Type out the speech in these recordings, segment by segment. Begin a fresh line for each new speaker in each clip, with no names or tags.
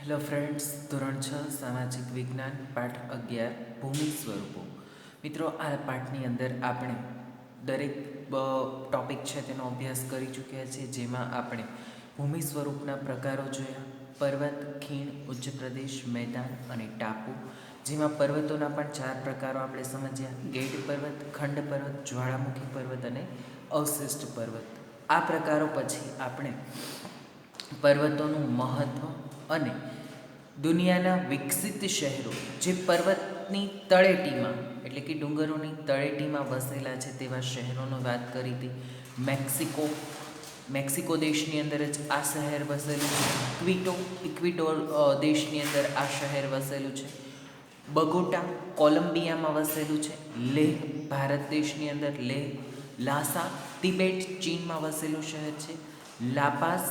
Hello friends, ધોરણ 6 સામાજિક વિજ્ઞાન પાઠ 11 ભૂમિ સ્વરૂપો. મિત્રો, આ પાઠની અંદર આપણે દરેક ટોપિક છે તેનો અભ્યાસ કરી ચૂક્યા છીએ, જેમાં આપણે ભૂમિ સ્વરૂપના પ્રકારો જોયા: પર્વત, ખીણ, ઉચ્ચ પ્રદેશ, મેદાન અને ટાપુ. જેમાં પર્વતોના પણ 4 પ્રકારો આપણે સમજ્યા: ગેડ પર્વત, ખંડ પર્વત, જ્વાળામુખી પર્વત અને અવશિષ્ટ પર્વત. આ પ્રકારો પછી આપણે પર્વતોનું મહત્ત્વ અને દુનિયાના વિકસિત શહેરો જે પર્વતની તળેટીમાં એટલે કે ડુંગરોની તળેટીમાં વસેલા છે તેવા શહેરોનો વાત કરી હતી. મેક્સિકો દેશની અંદર જ આ શહેર વસેલું છે. ઇક્વિડોર દેશની અંદર આ શહેર વસેલું છે. બગોટા કોલંબિયામાં વસેલું છે. લેહ ભારત દેશની અંદર લેહ. લાસા તિબેટ ચીનમાં વસેલું શહેર છે. લાપાસ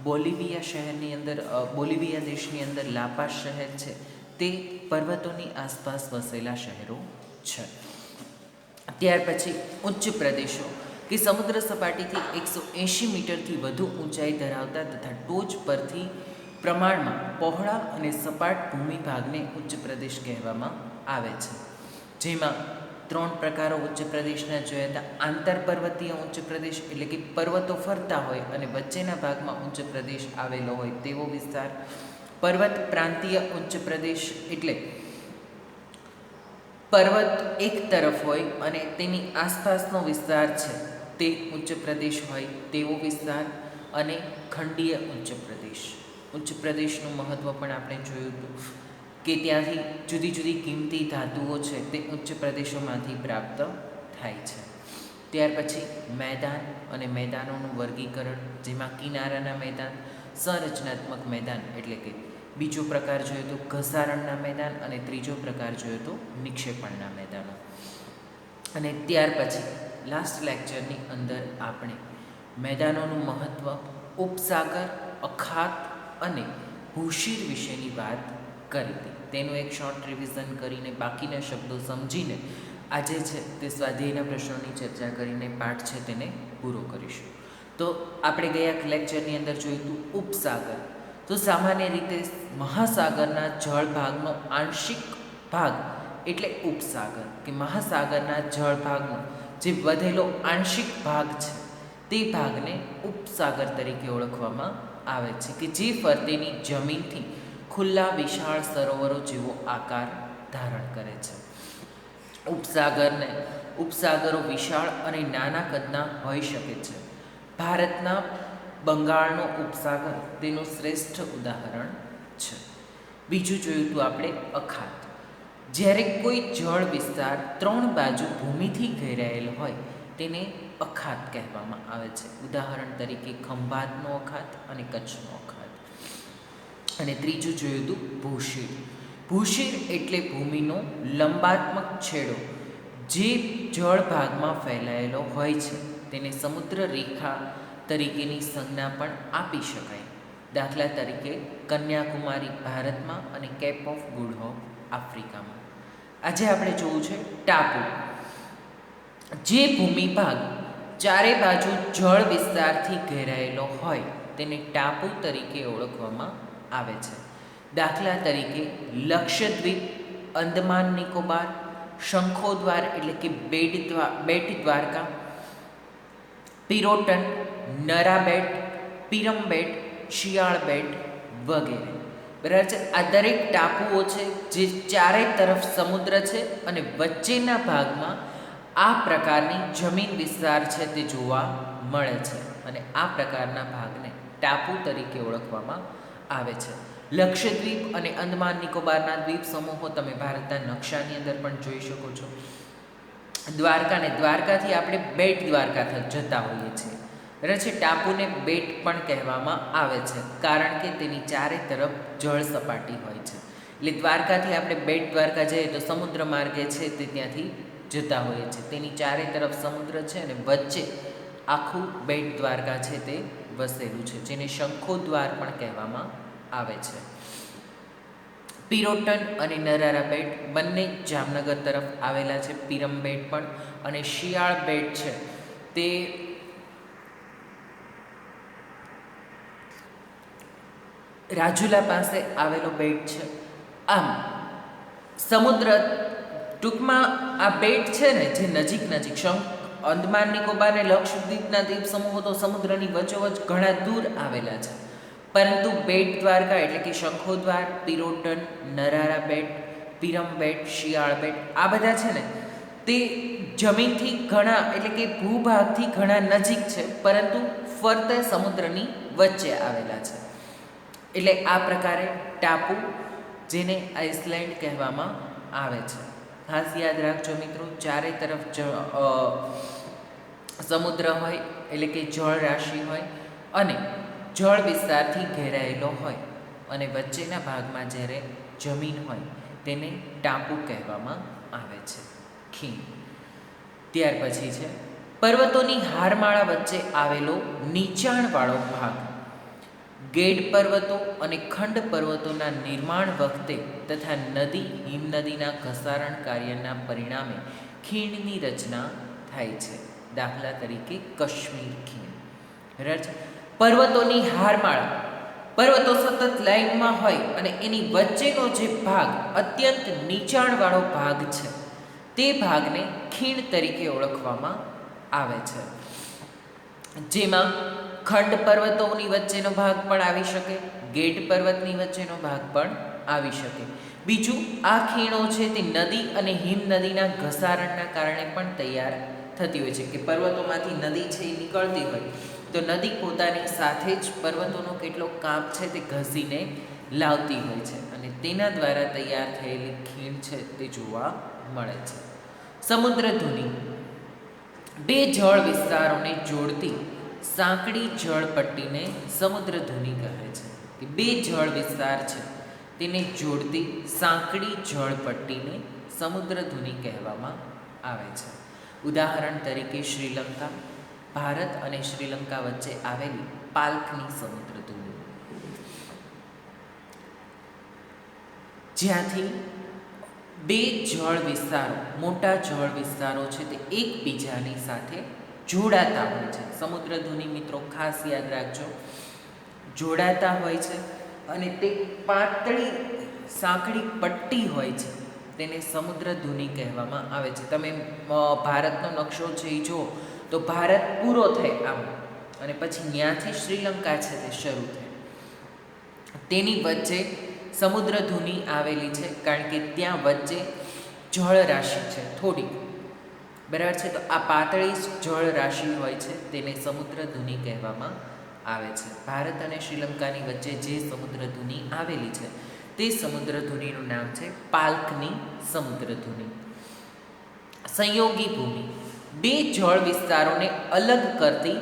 બોલિવિયા દેશની અંદર લાપાસ શહેર છે, તે પર્વતોની આસપાસ વસેલા શહેરો છે. ત્યાર પછી ઉચ્ચ પ્રદેશો કે સમુદ્ર સપાટીથી 180 મીટરથી વધુ ઊંચાઈ ધરાવતા તથા ટોચ પરથી પ્રમાણમાં પહોળા અને સપાટ ભૂમિભાગને ઉચ્ચ પ્રદેશ કહેવામાં આવે છે. જેમાં 3 પ્રકારો ઉચ્ચ પ્રદેશના જોયા હતા: આંતરપર્વતીય ઉચ્ચ પ્રદેશ એટલે કે પર્વતો ફરતા હોય અને વચ્ચેના ભાગમાં ઉચ્ચ પ્રદેશ આવેલો હોય તેવો વિસ્તાર. પર્વત પ્રાંતીય ઉચ્ચ પ્રદેશ એટલે પર્વત એક તરફ હોય અને તેની આસપાસનો વિસ્તાર છે તે ઉચ્ચ પ્રદેશ હોય તેવો વિસ્તાર. અને ખંડીય ઉચ્ચ પ્રદેશનું મહત્ત્વ પણ આપણે જોયું હતું કે ત્યાંથી જુદી જુદી કિંમતી ધાતુઓ છે તે ઉચ્ચ પ્રદેશોમાંથી પ્રાપ્ત થાય છે. ત્યાર પછી મેદાન અને મેદાનોનું વર્ગીકરણ, જેમાં કિનારાના મેદાન, સંરચનાત્મક મેદાન એટલે કે બીજો પ્રકાર જોયો તો ઘસારણના મેદાન અને ત્રીજો પ્રકાર જોયો તો નિક્ષેપણના મેદાનો. અને ત્યાર પછી લાસ્ટ લેક્ચરની અંદર આપણે મેદાનોનું મહત્ત્વ, ઉપસાગર, અખાત અને ભૂશીર વિશેની વાત કરી હતી. તેનું એક શોર્ટ રિવિઝન કરીને બાકીના શબ્દો સમજીને આજે છે તે સ્વાધ્યાયના પ્રશ્નોની ચર્ચા કરીને પાઠ છે તેને પૂરો કરીશું. તો આપણે ગયા લેક્ચરની અંદર જોયું હતું ઉપસાગર. તો સામાન્ય રીતે મહાસાગરના જળભાગનો આંશિક ભાગ એટલે ઉપસાગર, કે મહાસાગરના જળભાગનો જે વધેલો આંશિક ભાગ છે તે ભાગને ઉપસાગર તરીકે ઓળખવામાં આવે છે, કે જે ફરતેની જમીનથી ખુલ્લા વિશાળ સરોવરો જેવો આકાર ધારણ કરે છે. ઉપસાગરો વિશાળ અને નાના કદના હોઈ શકે છે. ભારતના બંગાળનો ઉપસાગર તેનું શ્રેષ્ઠ ઉદાહરણ છે. બીજું જોયું હતું આપણે અખાત. જ્યારે કોઈ જળ વિસ્તાર 3 બાજુ ભૂમિથી ઘેરાયેલો હોય તેને અખાત કહેવામાં આવે છે. ઉદાહરણ તરીકે ખંભાતનો અખાત અને કચ્છનો અખાત. અને ત્રીજું જોયું હતું ભૂશીર. ભૂશીર એટલે ભૂમિનો લંબાત્મક છેડો જે જળ ભાગમાં ફેલાયેલો હોય છે. તેને સમુદ્ર રેખા તરીકેની સંજ્ઞા પણ આપી શકાય. દાખલા તરીકે કન્યાકુમારી ભારતમાં અને કેપ ઓફ ગુડ હોપ આફ્રિકામાં. આજે આપણે જોવું છે ટાપુ. જે ભૂમિભાગ ચારે બાજુ જળ વિસ્તારથી ઘેરાયેલો હોય તેને ટાપુ તરીકે ઓળખવામાં આવે છે. દાખલા તરીકે લક્ષદ્વીપ, અંદમાન નિકોબાર, શંખોદ્વાર એટલે કે બેટ દ્વારકા, પિરોટન, નરાબેટ, પિરમબેટ, શિયાળ બેટ વગેરે. બરાબર છે. આ દરેક ટાપુઓ છે જે ચારે તરફ સમુદ્ર છે અને વચ્ચેના ભાગમાં આ પ્રકારની જમીન વિસ્તાર છે તે જોવા મળે છે, અને આ પ્રકારના ભાગને ટાપુ તરીકે ઓળખવામાં આવે છે. લક્ષદ્વીપ અને અંદમાન નિકોબારના દ્વીપ સમૂહો તમે ભારતના નકશાની અંદર પણ જોઈ શકો છો. દ્વારકાથી આપણે બેટ દ્વારકા જતા હોઈએ છીએ. બરાબર છે. ટાપુને બેટ પણ કહેવામાં આવે છે કારણ કે તેની ચારે તરફ જળ સપાટી હોય છે. એટલે દ્વારકાથી આપણે બેટ દ્વારકા જઈએ તો સમુદ્ર માર્ગે છે તે ત્યાંથી જતા હોઈએ છીએ. તેની ચારે તરફ સમુદ્ર છે અને વચ્ચે આખું બેટ દ્વારકા છે તે વસેલું છે, જેને શંખોદ્વાર પણ કહેવામાં આવે છે. પિરોટન અને નરારા બેટ બંને જામનગર તરફ આવેલા છે. પિરમબેટ પણ અને શિયાળ બેટ છે તે રાજુલા પાસે આવેલો બેટ છે. આમ સમુદ્ર ટૂંકમાં આ બેટ છે ને, જે નજીક નજીક અંદમાન નિકોબાર અને લક્ષદ્વીપના દ્વીપ સમૂહો તો સમુદ્રની વચ્ચોવચ્ચ ઘણા દૂર આવેલા છે, પરંતુ બેટ દ્વારકા એટલે કે શંખોદ્વાર, પિરોટન, નરારા બેટ, પીરમ બેટ, શિયાળ બેટ, આ બધા છે ને તે જમીનથી ઘણા એટલે કે ભૂભાગથી ઘણા નજીક છે, પરંતુ ફરતે સમુદ્રની વચ્ચે આવેલા છે. એટલે આ પ્રકારે ટાપુ, જેને આઇસલેન્ડ કહેવામાં આવે છે. ખાસ યાદ રાખજો મિત્રો, ચારે તરફ સમુદ્ર હોય એટલે કે જળ રાશિ હોય અને જળ વિસ્તારથી ઘેરાયેલો હોય, અને વચ્ચેના ભાગમાં જ્યારે જમીન હોય તેને ટાપુ કહેવામાં આવે છે, ખીણ. ત્યાર પછી છે પર્વતોની હારમાળા વચ્ચે આવેલો નીચાણવાળો ભાગ. ગેડ પર્વતો અને ખંડ પર્વતોના નિર્માણ વખતે તથા નદી હિમનદીના ઘસારણ કાર્યના પરિણામે ખીણની રચના થાય છે. દાખલા તરીકે કાશ્મીર ખીણ. બરાબર. પર્વતોની હારમાળા, પર્વતો સતત લાઇનમાં હોય અને એની વચ્ચેનો જે ભાગ અત્યંત નીચાણવાળો ભાગ છે તે ભાગને ખીણ તરીકે ઓળખવામાં આવે છે, જેમાં ખંડ પર્વતોની વચ્ચેનો ભાગ પણ આવી શકે, ગેડ પર્વતની વચ્ચેનો ભાગ પણ આવી શકે. બીજું, આ ખીણો છે તે નદી અને હિમનદીના ઘસારણના કારણે પણ તૈયાર થતી હોય છે, કે પર્વતોમાંથી નદી છે એ નીકળતી હોય તો નદી પોતાની સાથે જ પર્વતોનો કેટલો કાપ છે તે ઘસીને લાવતી હોય છે, અને તેના દ્વારા તૈયાર થયેલી ખીણ છે તે જોવા મળે છે. સમુદ્ર ધુની બે જળ વિસ્તારોને જોડતી સાંકડી જળ પટ્ટીને સમુદ્ર ધુની કહે છે. કે બે જળ વિસ્તાર છે તેને જોડતી સાંકડી જળ પટ્ટીને સમુદ્ર ધુની કહેવામાં આવે છે. ઉદાહરણ તરીકે શ્રીલંકા, ભારત અને શ્રીલંકા વચ્ચે આવેલી પાલ્કની સમુદ્ર ધુની, જ્યાંથી બે જળ વિસ્તારો, મોટા જળ વિસ્તારો છે તે એકબીજાની સાથે જોડાતા હોય છે. સમુદ્ર ધુની મિત્રો ખાસ યાદ રાખજો, જોડાતા હોય છે અને તે પાતળી સાંકડી પટ્ટી હોય છે તેને સમુદ્ર ધુની કહેવામાં આવે છે. તમે ભારતનો નકશો છે એ જુઓ તો ભારત પૂરો થાય આમ, અને પછી ત્યાંથી શ્રીલંકા છે તે શરૂ થાય, તેની વચ્ચે સમુદ્ર ધુની આવેલી છે, કારણ કે ત્યાં વચ્ચે જળ રાશિ છે થોડી, બરાબર છે. તો આ પાતળી જળ રાશિ હોય છે તેને સમુદ્ર ધુની કહેવામાં આવે છે. ભારત અને શ્રીલંકાની વચ્ચે જે સમુદ્ર ધુની આવેલી છે તે સમુદ્ર ધુનીનું નામ છે પાલ્કની સમુદ્ર ધુની. સંયોગી ભૂમિ, બે જળ વિસ્તારોને અલગ કરતી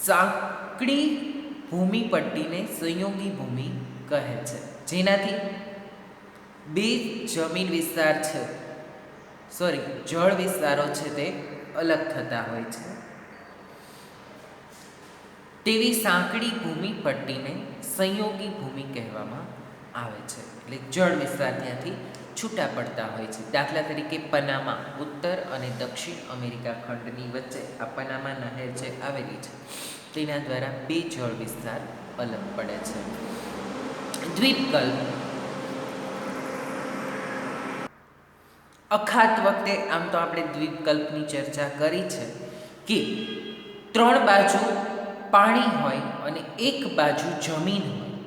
સાંકડી ભૂમિ પટ્ટીને સંયોગી ભૂમિ કહે છે, જેનાથી બે જમીન વિસ્તાર છે જળ વિસ્તારો છે તે અલગ થતા હોય છે. તેવી સાંકડી ભૂમિ પટ્ટીને સંયોગી ભૂમિ કહેવામાં આવે છે. એટલે જળ વિસ્તાર ત્યાંથી છૂટા પડતા હોય છે. દાખલા તરીકે પનામા, ઉત્તર અને દક્ષિણ અમેરિકા ખંડની વચ્ચે આ પનામા નહેર જે આવેલી છે તેના દ્વારા બે જળ વિસ્તાર અલગ પડે છે. દ્વીપકલ્પ, અખાત વખતે આમ તો આપણે દ્વીપકલ્પની ચર્ચા કરી છે કે ત્રણ બાજુ પાણી હોય અને એક બાજુ જમીન હોય,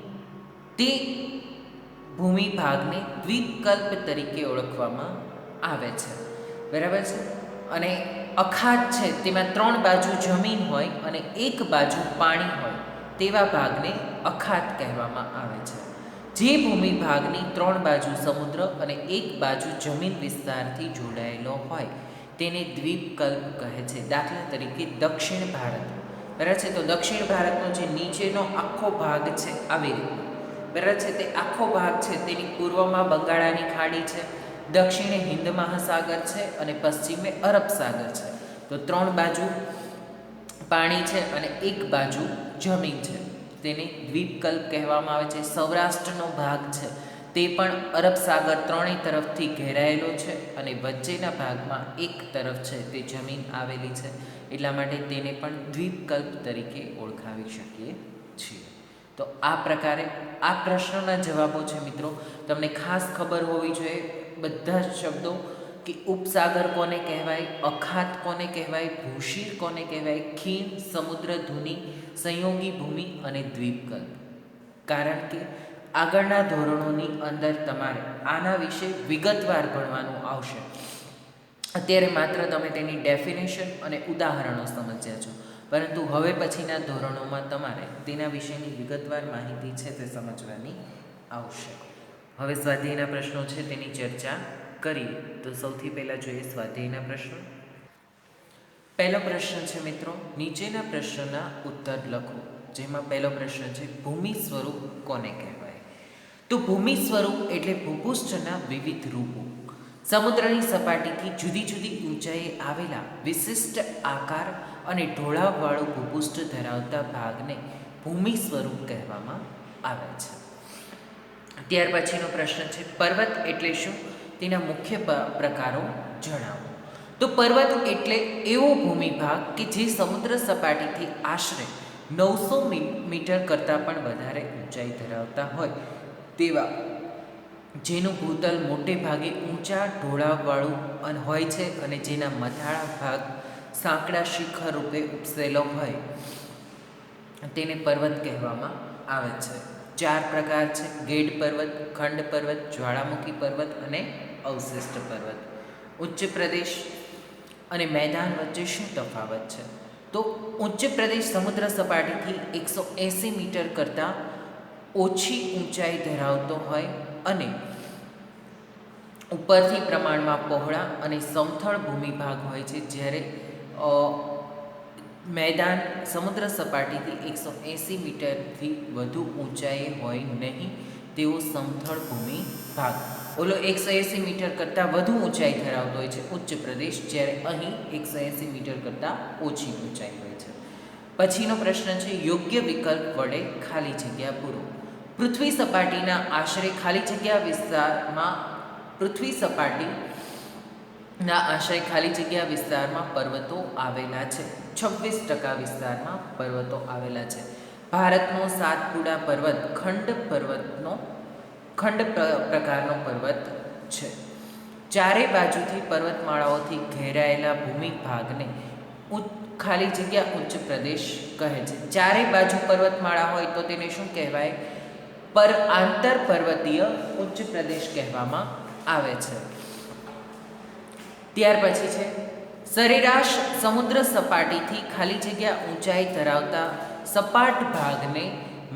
તે ભૂમિ ભાગને દ્વીપકલ્પ તરીકે ઓળખવામાં આવે છે, બરાબર છે. અને અખાત છે તેમાં ત્રણ બાજુ જમીન હોય અને એક બાજુ પાણી હોય તેવા ભાગને અખાત કહેવામાં આવે છે. જે ભૂમિ ભાગની ત્રણ બાજુ સમુદ્ર અને એક બાજુ જમીન વિસ્તારથી જોડાયેલો હોય તેને દ્વીપકલ્પ કહે છે. દાખલા તરીકે દક્ષિણ ભારત, બરાબર છે. તો દક્ષિણ ભારતનો જે નીચેનો આખો ભાગ છે આવી રીતે, બરાબર છે, તે આખો ભાગ છે તેની પૂર્વમાં બંગાળાની ખાડી છે, દક્ષિણે હિન્દ મહાસાગર છે અને પશ્ચિમે અરબ સાગર છે. તો ત્રણ બાજુ પાણી છે અને એક બાજુ જમીન છે તેને દ્વીપકલ્પ કહેવામાં આવે છે. સૌરાષ્ટ્રનો ભાગ છે તે પણ અરબ સાગર ત્રણેય તરફથી ઘેરાયેલો છે અને વચ્ચેના ભાગમાં એક તરફ છે તે જમીન આવેલી છે, એટલા માટે તેને પણ દ્વીપકલ્પ તરીકે ઓળખાવી શકીએ છીએ. તો આ પ્રકારે આ પ્રશ્નના જવાબો છે મિત્રો. તમને ખાસ ખબર હોવી જોઈએ બધા જ શબ્દો કે ઉપસાગર કોને કહેવાય, અખાત કોને કહેવાય, ભૂશીર કોને કહેવાય, ખીણ, સમુદ્ર, ધુની, સંયોગી ભૂમિ અને દ્વીપકલ્પ. કારણ કે આગળના ધોરણોની અંદર તમારે આના વિશે વિગતવાર ભણવાનું આવશે. અત્યારે માત્ર તમે તેની ડેફિનેશન અને ઉદાહરણો સમજ્યા છો, પરંતુ હવે પછીના ધોરણોમાં તમારે તેના વિશેની વિગતવાર માહિતી છે તે સમજવાની આવશે. હવે સ્વાધ્યાયના પ્રશ્નો છે તેની ચર્ચા કરીએ. તો સૌથી પહેલાં જોઈએ સ્વાધ્યાયના પ્રશ્નો. પહેલો પ્રશ્ન છે મિત્રો, નીચેના પ્રશ્નના ઉત્તર લખો. જેમાં પહેલો પ્રશ્ન છે ભૂમિ સ્વરૂપ કોને કહેવાય? તો ભૂમિ સ્વરૂપ એટલે ભૂપૃષ્ઠના વિવિધ રૂપો, સમુદ્રની સપાટીથી જુદી જુદી ઊંચાઈએ આવેલા વિશિષ્ટ આકાર અને ઢોળાવવાળું ભૂપૃષ્ઠ ધરાવતા ભાગને ભૂમિ સ્વરૂપ કહેવામાં આવે છે. ત્યાર પછીનો પ્રશ્ન છે પર્વત એટલે શું? તેના મુખ્ય પ્રકારો જણાવો. તો પર્વત એટલે એવો ભૂમિભાગ કે જે સમુદ્ર સપાટીથી આશરે 900 મીટર કરતાં પણ વધારે ઊંચાઈ ધરાવતા હોય તેવા, જેનું ભૂતલ મોટે ભાગે ઊંચા ઢોળાવવાળું હોય છે અને જેના મથાળા ભાગ સાંકડા શિખર રૂપે ઉપસેલો હોય તેને પર્વત કહેવામાં આવે છે. 4 પ્રકાર છે: ગેડ પર્વત, ખંડ પર્વત, જ્વાળામુખી પર્વત અને અવશિષ્ટ પર્વત. ઉચ્ચ પ્રદેશ અને મેદાન વચ્ચે શું તફાવત છે? તો ઉચ્ચ પ્રદેશ સમુદ્ર સપાટીથી 180 મીટર કરતાં ઓછી ઊંચાઈ ધરાવતો હોય અને ઉપરથી પ્રમાણમાં પહોળા અને સમથળ ભૂમિભાગ હોય છે, જ્યારે મેદાન સમુદ્ર સપાટીથી 180 મીટરથી વધુ ઊંચાઈએ હોય નહીં તેવો સમથળ ભૂમિભાગ. ઓલો 180 મીટર કરતાં વધુ ઊંચાઈ ધરાવતો હોય છે ઉચ્ચ પ્રદેશ, જ્યારે અહીં 180 મીટર કરતાં ઓછી ઊંચાઈ હોય છે. પછીનો પ્રશ્ન છે યોગ્ય વિકલ્પ વડે ખાલી જગ્યા પૂરો. પૃથ્વી સપાટીના આશરે ખાલી જગ્યા વિસ્તારમાં પર્વતો આવેલા છે. 26% વિસ્તારમાં પર્વતો આવેલા છે. ભારતનો સાતપુડા પર્વત ખંડ પ્રકારનો પર્વત છે. ચારે બાજુથી પર્વતમાળાઓથી ઘેરાયેલા ભૂમિભાગને ખાલી જગ્યા ઉચ્ચ પ્રદેશ કહે છે. ચારે બાજુ પર્વતમાળા હોય તો તેને શું કહેવાય? આંતર પર્વતીય ઉચ્ચ પ્રદેશ કહેવામાં આવે છે. ત્યાર પછી છે સરેરાશ સમુદ્ર સપાટીથી ખાલી જગ્યા ઊંચાઈ ધરાવતા સપાટ ભાગને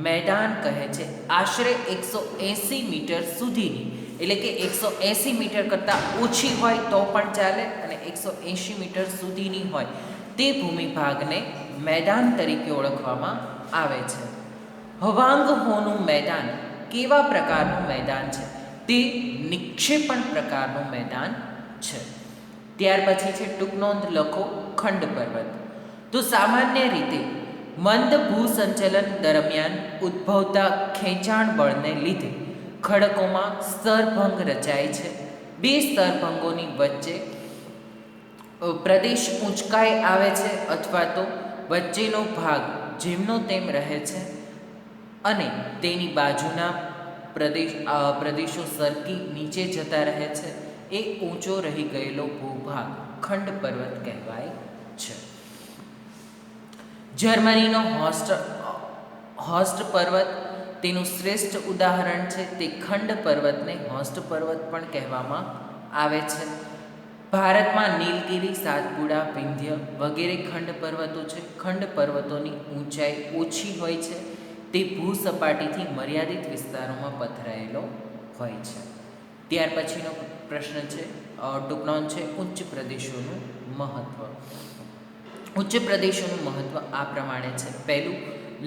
મેદાન કહે છે. આશરે 180 મીટર સુધીની, એટલે કે 180 મીટર કરતાં ઓછી હોય તો પણ ચાલે અને 180 મીટર સુધીની હોય તે ભૂમિભાગને મેદાન તરીકે ઓળખવામાં આવે છે. હવાંગ હોનું મેદાન કેવા પ્રકારનું મેદાન છે? તે નિક્ષેપણ પ્રકારનું મેદાન છે. ત્યાર પછી છે ટૂંક નોંધ લખો ખંડ પર્વત. તો સામાન્ય રીતે મંદ ભૂસંચલન દરમિયાન ઉદ્ભવતા ખેંચાણ બળને લીધે ખડકોમાં સ્તરભંગ રચાય છે. બે સ્તરભંગોની વચ્ચે પ્રદેશ ઊંચકાઈ આવે છે અથવા તો વચ્ચેનો ભાગ જેમનો તેમ રહે છે અને તેની બાજુના પ્રદેશો સરકી નીચે જતા રહે છે. એ ઊંચો રહી ગયેલો ભૂભાગ ખંડ પર્વત કહેવાય છે. જર્મનીનો હોસ્ટ પર્વત તેનું શ્રેષ્ઠ ઉદાહરણ છે. તે ખંડ પર્વતને હોસ્ટ પર્વત પણ કહેવામાં આવે છે. ભારતમાં નીલગિરી, સાતપુડા, વિંધ્ય વગેરે ખંડ પર્વતો છે. ખંડ પર્વતોની ઊંચાઈ ઓછી હોય છે. તે ભૂસપાટીથી મર્યાદિત વિસ્તારોમાં પથરાયેલો હોય છે. ત્યાર પછીનો પ્રશ્ન છે ટૂંક નોંધ છે ઉચ્ચ પ્રદેશોનું મહત્ત્વ. ઉચ્ચ પ્રદેશોનું મહત્ત્વ આ પ્રમાણે છે. પહેલું,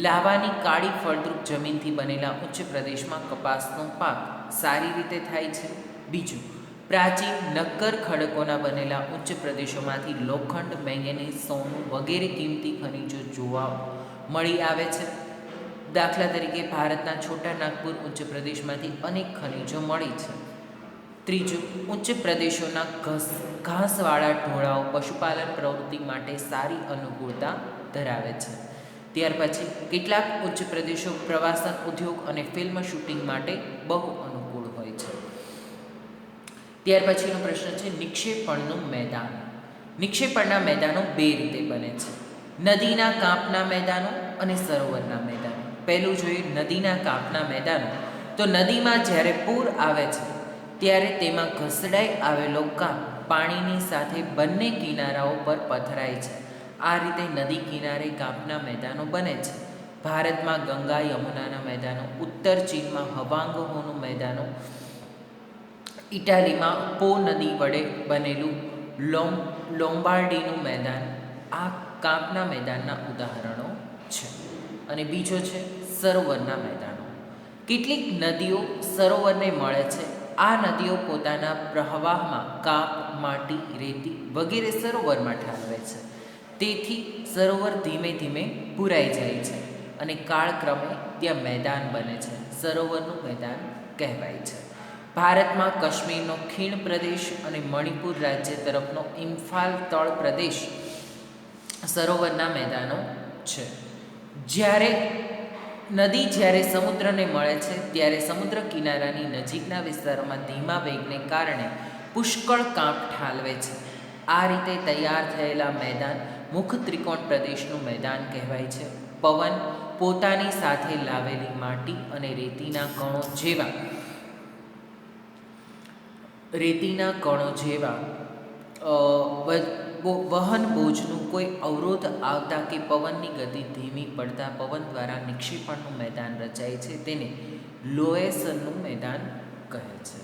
લાવાની કાળી ફળદ્રુપ જમીનથી બનેલા ઉચ્ચ પ્રદેશમાં કપાસનો પાક સારી રીતે થાય છે. બીજું, પ્રાચીન નક્કર ખડકોના બનેલા ઉચ્ચ પ્રદેશોમાંથી લોખંડ, મેંગેનીઝ, સોનું વગેરે કિંમતી ખનિજો જોવા મળી આવે છે. દાખલા તરીકે ભારતના છોટા નાગપુર ઉચ્ચ પ્રદેશમાંથી અનેક ખનિજો મળી છે. ત્રીજું, ઉચ્ચ પ્રદેશોના ઘાસવાળા ઢોળાવો પશુપાલન પ્રવૃત્તિ માટે સારી અનુકૂળતા ધરાવે છે. ત્યાર પછી કેટલાક ઉચ્ચ પ્રદેશો પ્રવાસન ઉદ્યોગ અને ફિલ્મ શૂટિંગ માટે બહુ અનુકૂળ હોય છે. ત્યાર પછીનો પ્રશ્ન છે નિક્ષેપણનું મેદાન. નિક્ષેપણના મેદાનો બે રીતે બને છે: નદીના કાંપના મેદાનો અને સરોવરના મેદાનો. પહેલું જોઈએ નદીના કાંપના મેદાનો. તો નદીમાં જ્યારે પૂર આવે છે ત્યારે તેમાં ઘસડાઈ આવેલો કાંપ પાણીની સાથે બંને કિનારાઓ પર પથરાય છે. આ રીતે નદી કિનારે કાંપના મેદાનો બને છે. ભારતમાં ગંગા યમુનાના મેદાનો, ઉત્તર ચીનમાં હવાંગહોનું મેદાનો, ઇટાલીમાં પો નદી વડે બનેલું લોમ્બાર્ડીનું મેદાન આ કાંપના મેદાનના ઉદાહરણો છે. અને બીજો છે સરોવરના મેદાનો. કેટલીક નદીઓ સરોવરને મળે છે. આ નદીઓ પોતાના પ્રવાહમાં કાંપ, માટી, રેતી વગેરે સરોવરમાં ઠાલવે છે. તેથી સરોવર ધીમે ધીમે ભૂરાઈ જાય છે અને કાળક્રમે ત્યાં મેદાન બને છે. સરોવરનું મેદાન કહેવાય છે. ભારતમાં કાશ્મીરનો ખીણ પ્રદેશ અને મણિપુર રાજ્ય તરફનો ઇમ્ફાલ તળ પ્રદેશ સરોવરના મેદાનો છે. જ્યારે સમુદ્રને મળે છે ત્યારે સમુદ્ર કિનારાની નજીકના વિસ્તારોમાં ધીમા વેગને કારણે પુષ્કળ કાંપ ઠાલવે છે. આ રીતે તૈયાર થયેલા મેદાન મુખ ત્રિકોણ પ્રદેશનું મેદાન કહેવાય છે. પવન પોતાની સાથે લાવેલી માટી અને રેતીના કણો જેવા વહન બોજનું કોઈ અવરોધ આવતા કે પવનની ગતિ ધીમી પડતા પવન દ્વારા નિક્ષેપણનું મેદાન રચાય છે. તેને લોએસનનું મેદાન કહે છે.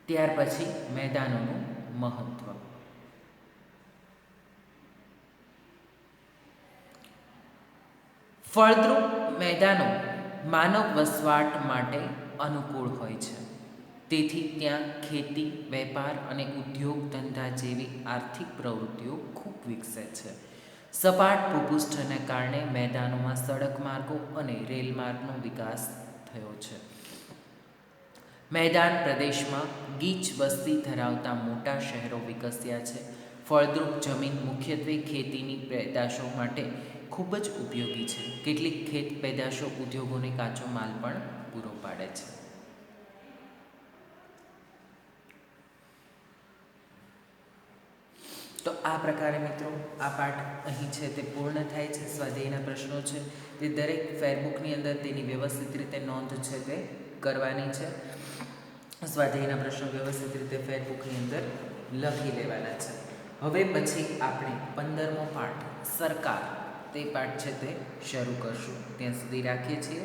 ત્યાર પછી મેદાનોનું મહત્વ. ફળદ્રુપ મેદાનો માનવ વસવાટ માટે અનુકૂળ હોય છે. તેથી ત્યાં ખેતી, વેપાર અને ઉદ્યોગ ધંધા જેવી આર્થિક પ્રવૃત્તિઓ ખૂબ વિકસે છે. સપાટ ભૂપૃષ્ઠને કારણે મેદાનોમાં સડક માર્ગો અને રેલમાર્ગનો વિકાસ થયો છે. મેદાન પ્રદેશમાં ગીચ વસ્તી ધરાવતા મોટા શહેરો વિકસ્યા છે. ફળદ્રુપ જમીન મુખ્યત્વે ખેતીની પેદાશો માટે ખૂબ જ ઉપયોગી છે. કેટલીક ખેત પેદાશો ઉદ્યોગોને કાચો માલ પણ પૂરો પાડે છે. તો આ પ્રકારે મિત્રો આ પાઠ અહીં છે તે પૂર્ણ થાય છે. સ્વાધ્યાયના પ્રશ્નો છે તે દરેક ફેરબુકની અંદર તેની વ્યવસ્થિત રીતે નોંધ છે તે કરવાની છે. સ્વાધ્યાયના પ્રશ્નો વ્યવસ્થિત રીતે ફેરબુકની અંદર લખી લેવાના છે. હવે પછી આપણે 15મો પાઠ સરકાર તે પાઠ છે તે શરૂ કરશું. ત્યાં સુધી રાખીએ છીએ.